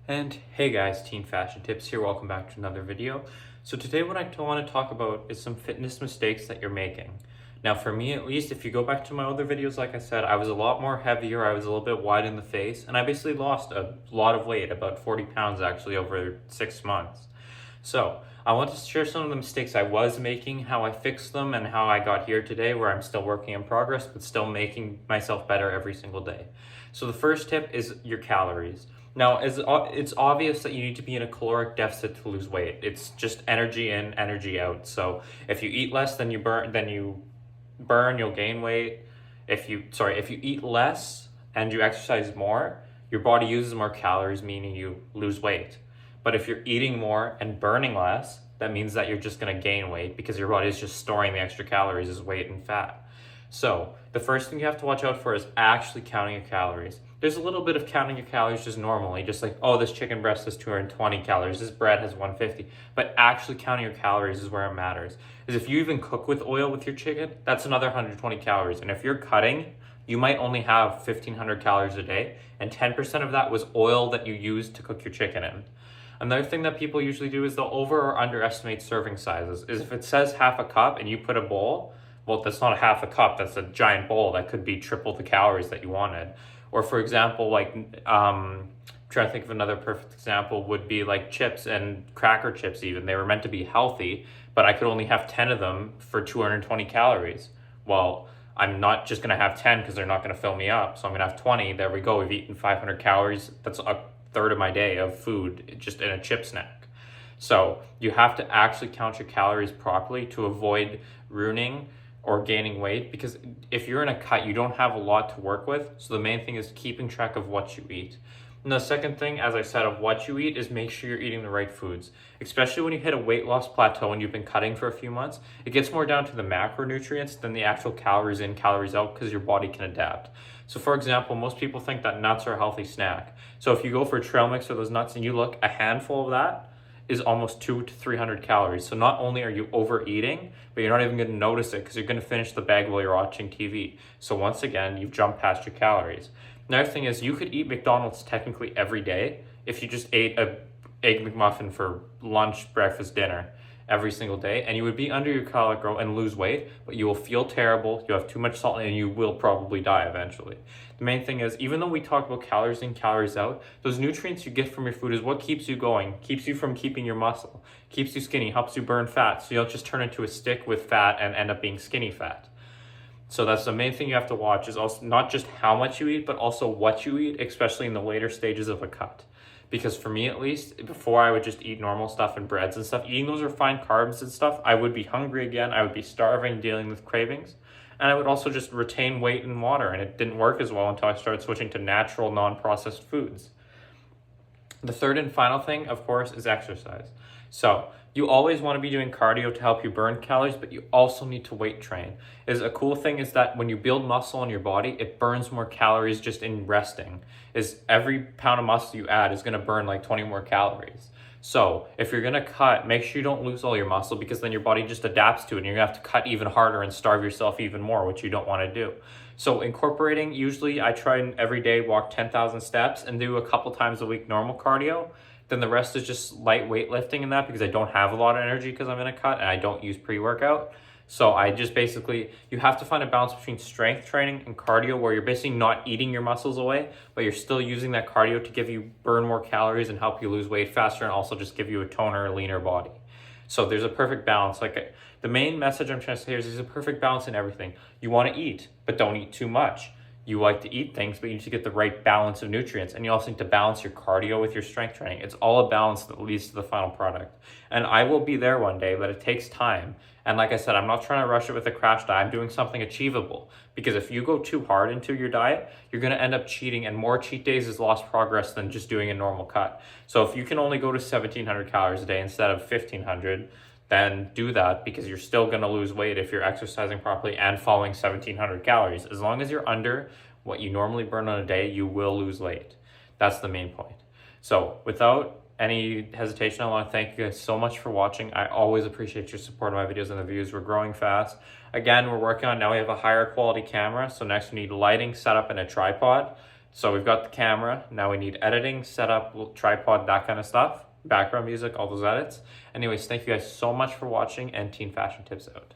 And hey guys, Teen Fashion Tips here. Welcome back to another video. So today what I want to talk about is some fitness mistakes that you're making. Now for me at least, if you go back to my other videos, like I said, I was a lot more heavier, I was a little bit wide in the face, and I basically lost a lot of weight, about 40 pounds actually over 6 months. So I want to share some of the mistakes I was making, how I fixed them, and how I got here today where I'm still working in progress, but still making myself better every single day. So the first tip is your calories. Now, it's obvious that you need to be in a caloric deficit to lose weight. It's just energy in, energy out. So if you eat less than you burn, you'll gain weight. If you eat less and you exercise more, your body uses more calories, meaning you lose weight. But if you're eating more and burning less, that means that you're just going to gain weight because your body is just storing the extra calories as weight and fat. So the first thing you have to watch out for is actually counting your calories. There's a little bit of counting your calories just normally, just like, oh, this chicken breast has 220 calories, this bread has 150. But actually counting your calories is where it matters. Because if you even cook with oil with your chicken, that's another 120 calories. And if you're cutting, you might only have 1,500 calories a day, and 10% of that was oil that you used to cook your chicken in. Another thing that people usually do is they'll over or underestimate serving sizes. Is if it says half a cup and you put a bowl, well, that's not a half a cup, that's a giant bowl that could be triple the calories that you wanted. Or for example, trying to think of another perfect example would be like chips and cracker chips even. They were meant to be healthy, but I could only have 10 of them for 220 calories. Well, I'm not just going to have 10 because they're not going to fill me up. So I'm going to have 20. There we go. We've eaten 500 calories. That's a third of my day of food just in a chip snack. So you have to actually count your calories properly to avoid ruining or gaining weight, because if you're in a cut, you don't have a lot to work with. So the main thing is keeping track of what you eat. And the second thing, as I said, of what you eat is make sure you're eating the right foods. Especially when you hit a weight loss plateau and you've been cutting for a few months, it gets more down to the macronutrients than the actual calories in, calories out, because your body can adapt. So for example, most people think that nuts are a healthy snack. So if you go for a trail mix or those nuts and you look, a handful of that is almost 200 to 300 calories. So not only are you overeating, but you're not even going to notice it because you're going to finish the bag while you're watching TV. So once again, you've jumped past your calories. Another thing is you could eat McDonald's technically every day if you just ate a Egg McMuffin for lunch, breakfast, dinner every single day, and you would be under your caloric goal and lose weight, but you will feel terrible, you have too much salt, and you will probably die eventually. The main thing is, even though we talk about calories in, calories out, those nutrients you get from your food is what keeps you going, keeps you from keeping your muscle, keeps you skinny, helps you burn fat, so you don't just turn into a stick with fat and end up being skinny fat. So that's the main thing you have to watch, is also not just how much you eat, but also what you eat, especially in the later stages of a cut. Because for me at least, before I would just eat normal stuff and breads and stuff, eating those refined carbs and stuff, I would be hungry again, I would be starving, dealing with cravings, and I would also just retain weight in water, and it didn't work as well until I started switching to natural, non-processed foods. The third and final thing, of course, is exercise. So you always want to be doing cardio to help you burn calories, but you also need to weight train. A cool thing is that when you build muscle in your body, it burns more calories just in resting. Every pound of muscle you add is going to burn like 20 more calories. So if you're going to cut, make sure you don't lose all your muscle, because then your body just adapts to it and you're going to have to cut even harder and starve yourself even more, which you don't want to do. So incorporating, usually I try and every day walk 10,000 steps and do a couple times a week normal cardio. Then the rest is just light weightlifting in that, because I don't have a lot of energy because I'm in a cut and I don't use pre-workout. So I just basically, you have to find a balance between strength training and cardio, where you're basically not eating your muscles away, but you're still using that cardio to give you burn more calories and help you lose weight faster, and also just give you a toner, leaner body. So there's a perfect balance. The main message I'm trying to say is there's a perfect balance in everything. You want to eat, but don't eat too much. You like to eat things, but you need to get the right balance of nutrients. And you also need to balance your cardio with your strength training. It's all a balance that leads to the final product. And I will be there one day, but it takes time. And like I said, I'm not trying to rush it with a crash diet. I'm doing something achievable. Because if you go too hard into your diet, you're going to end up cheating. And more cheat days is lost progress than just doing a normal cut. So if you can only go to 1,700 calories a day instead of 1,500, then do that, because you're still going to lose weight if you're exercising properly and following 1,700 calories. As long as you're under what you normally burn on a day, you will lose weight. That's the main point. So without any hesitation, I want to thank you guys so much for watching. I always appreciate your support of my videos and the views. We're growing fast. Again, we're working on, now we have a higher quality camera. So next we need lighting, setup, and a tripod. So we've got the camera. Now we need editing, setup, tripod, that kind of stuff. Background music, all those edits. Anyways, thank you guys so much for watching, and Teen Fashion Tips out.